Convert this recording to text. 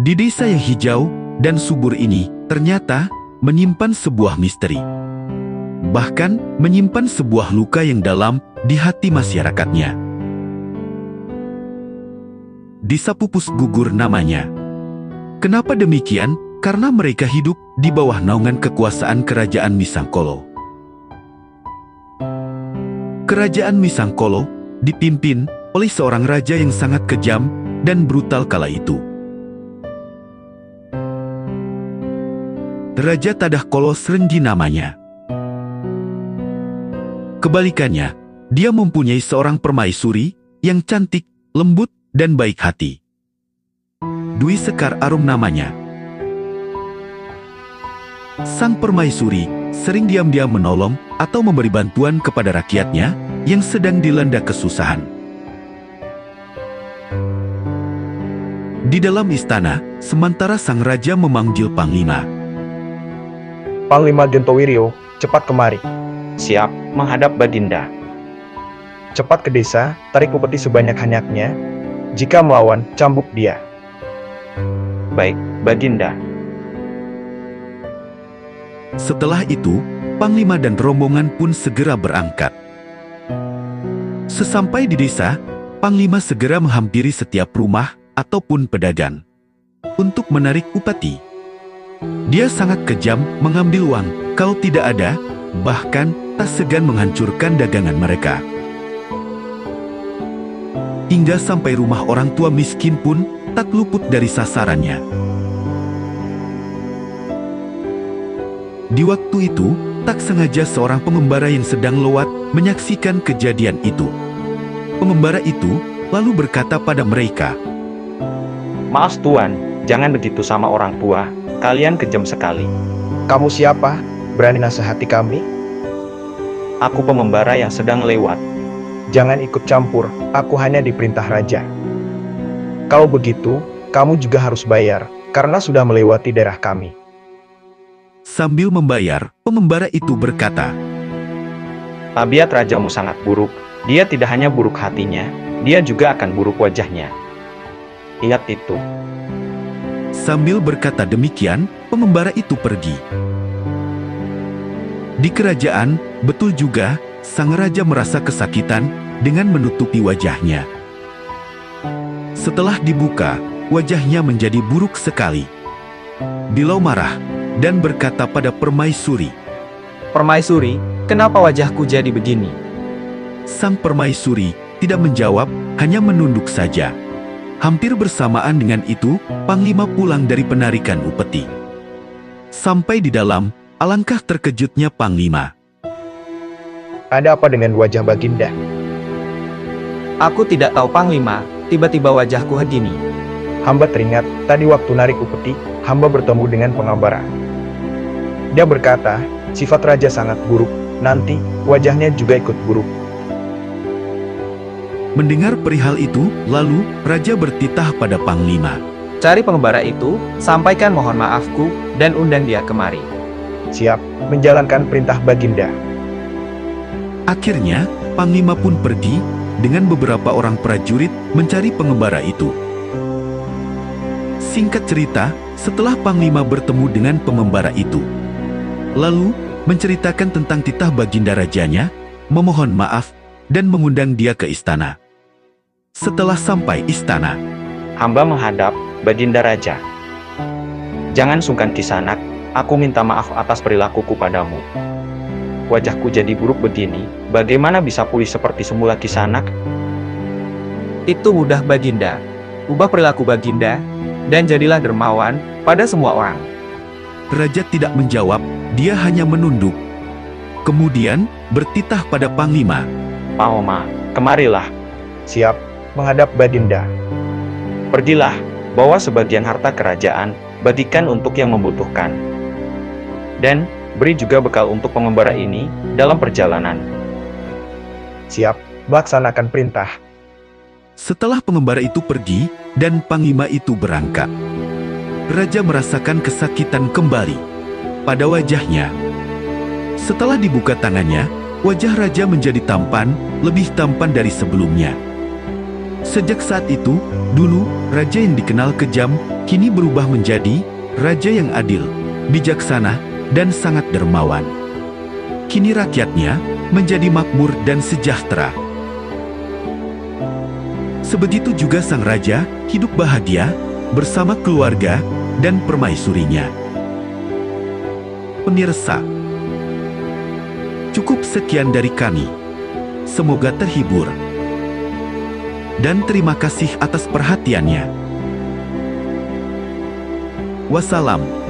Di desa yang hijau dan subur ini ternyata menyimpan sebuah misteri. Bahkan menyimpan sebuah luka yang dalam di hati masyarakatnya. Desa Pupus gugur namanya. Kenapa demikian? Karena mereka hidup di bawah naungan kekuasaan Kerajaan Misangkolo. Kerajaan Misangkolo dipimpin oleh seorang raja yang sangat kejam dan brutal kala itu. Raja Tadahkolo Srenggi namanya. Kebalikannya, dia mempunyai seorang permaisuri yang cantik, lembut, dan baik hati. Dwi Sekar Arum namanya. Sang permaisuri sering diam-diam menolong atau memberi bantuan kepada rakyatnya yang sedang dilanda kesusahan. Di dalam istana, sementara sang raja memanggil Panglima. Panglima Gentowiryo, cepat kemari. Siap, menghadap Badinda. Cepat ke desa, tarik upeti sebanyak-banyaknya. Jika melawan, cambuk dia. Baik, Badinda. Setelah itu, Panglima dan rombongan pun segera berangkat. Sesampai di desa, Panglima segera menghampiri setiap rumah ataupun pedagang untuk menarik upeti. Dia sangat kejam mengambil uang, kalau tidak ada, bahkan tak segan menghancurkan dagangan mereka. Hingga sampai rumah orang tua miskin pun tak luput dari sasarannya. Di waktu itu, tak sengaja seorang pengembara yang sedang lewat menyaksikan kejadian itu. Pengembara itu lalu berkata pada mereka, Maaf Tuan, jangan begitu sama orang tua, kalian kejam sekali. Kamu siapa? Berani nasihati kami? Aku pengembara yang sedang lewat. Jangan ikut campur, aku hanya diperintah raja. Kalau begitu, kamu juga harus bayar, karena sudah melewati daerah kami. Sambil membayar, pengembara itu berkata, Tabiat rajamu sangat buruk, dia tidak hanya buruk hatinya, dia juga akan buruk wajahnya. Lihat itu. Sambil berkata demikian, pengembara itu pergi. Di kerajaan, betul juga, sang raja merasa kesakitan dengan menutupi wajahnya. Setelah dibuka, wajahnya menjadi buruk sekali. Beliau marah dan berkata pada permaisuri, Permaisuri, kenapa wajahku jadi begini? Sang permaisuri tidak menjawab, hanya menunduk saja. Hampir bersamaan dengan itu, Panglima pulang dari penarikan upeti. Sampai di dalam, alangkah terkejutnya Panglima. Ada apa dengan wajah Baginda? Aku tidak tahu Panglima, tiba-tiba wajahku begini. Hamba teringat, tadi waktu narik upeti, hamba bertemu dengan pengembara. Dia berkata, sifat raja sangat buruk, nanti wajahnya juga ikut buruk. Mendengar perihal itu, lalu raja bertitah pada Panglima. Cari pengembara itu, sampaikan mohon maafku, dan undang dia kemari. Siap, menjalankan perintah Baginda. Akhirnya, Panglima pun pergi dengan beberapa orang prajurit mencari pengembara itu. Singkat cerita, setelah Panglima bertemu dengan pengembara itu, lalu menceritakan tentang titah Baginda rajanya, memohon maaf, dan mengundang dia ke istana. Setelah sampai istana, Hamba menghadap Badinda Raja. Jangan sungkan Kisanak, aku minta maaf atas perilakuku padamu. Wajahku jadi buruk begini, bagaimana bisa pulih seperti semula Kisanak? Itu mudah Baginda. Ubah perilaku Baginda, dan jadilah dermawan pada semua orang. raja tidak menjawab, dia hanya menunduk. Kemudian bertitah pada Panglima. Paoma, kemarilah. Siap, menghadap Badinda. Pergilah, bawa sebagian harta kerajaan, bagikan untuk yang membutuhkan. Dan, beri juga bekal untuk pengembara ini, dalam perjalanan. Siap, melaksanakan perintah. Setelah pengembara itu pergi, dan Panglima itu berangkat, raja merasakan kesakitan kembali pada wajahnya. Setelah dibuka tangannya, wajah raja menjadi tampan, lebih tampan dari sebelumnya. Sejak saat itu, dulu, raja yang dikenal kejam, kini berubah menjadi raja yang adil, bijaksana, dan sangat dermawan. Kini rakyatnya menjadi makmur dan sejahtera. Sebegitu juga sang raja hidup bahagia bersama keluarga dan permaisurinya. Pemirsa, cukup sekian dari kami. Semoga terhibur. Dan terima kasih atas perhatiannya. Wassalam.